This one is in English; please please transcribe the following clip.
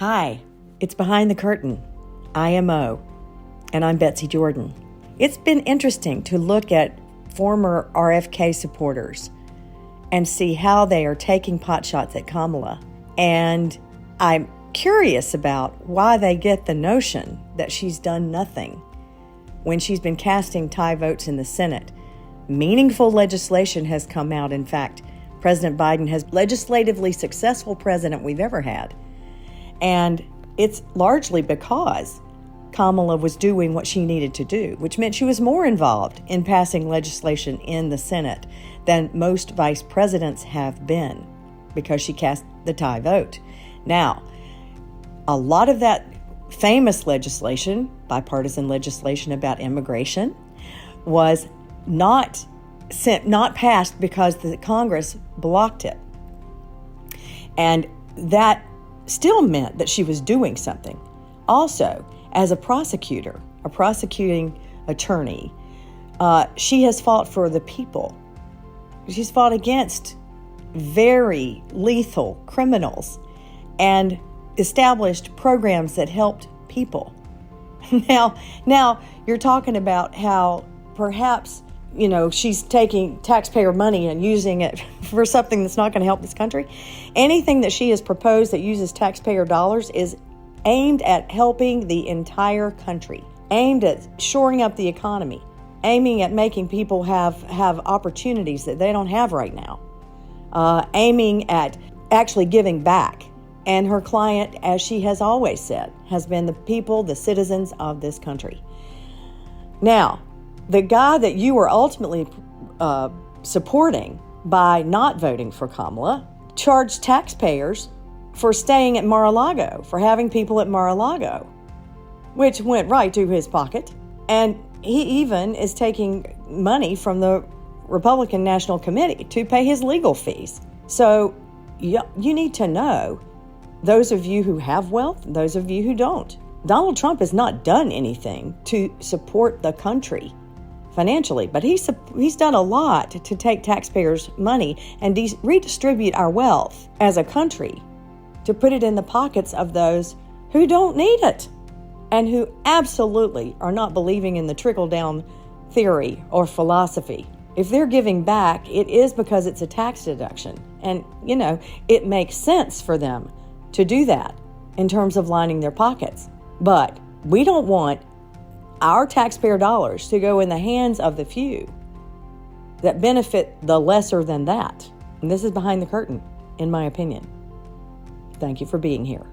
Hi, it's Behind the Curtain IMO, and I'm Betsy Jordan. It's been interesting to look at former RFK supporters and see how they are taking potshots at Kamala. And I'm curious about why they get the notion that she's done nothing when she's been casting tie votes in the Senate. Meaningful legislation has come out. In fact, President Biden has legislatively successful president we've ever had. And it's largely because Kamala was doing what she needed to do, which meant she was more involved in passing legislation in the Senate than most vice presidents have been, because she cast the tie vote. Now, a lot of that famous legislation, bipartisan legislation about immigration, was not passed because the Congress blocked it. And that still meant that she was doing something. Also, as a prosecutor, a prosecuting attorney, she has fought for the people. She's fought against very lethal criminals and established programs that helped people. Now you're talking about how perhaps, she's taking taxpayer money and using it for something that's not going to help this country. Anything that she has proposed that uses taxpayer dollars is aimed at helping the entire country, aimed at shoring up the economy, aiming at making people have opportunities that they don't have right now, aiming at actually giving back. And her client, as she has always said, has been the people, the citizens of this country. Now, the guy that you were ultimately supporting by not voting for Kamala charged taxpayers for staying at Mar-a-Lago, for having people at Mar-a-Lago, which went right to his pocket. And he even is taking money from the Republican National Committee to pay his legal fees. So you need to know, those of you who have wealth, those of you who don't, Donald Trump has not done anything to support the country financially, but he's done a lot to take taxpayers' money and redistribute our wealth as a country, to put it in the pockets of those who don't need it and who absolutely are not believing in the trickle-down theory or philosophy. If they're giving back, it is because it's a tax deduction. And, it makes sense for them to do that in terms of lining their pockets. But we don't want our taxpayer dollars to go in the hands of the few that benefit the lesser than that. And this is Behind the Curtain, in my opinion. Thank you for being here.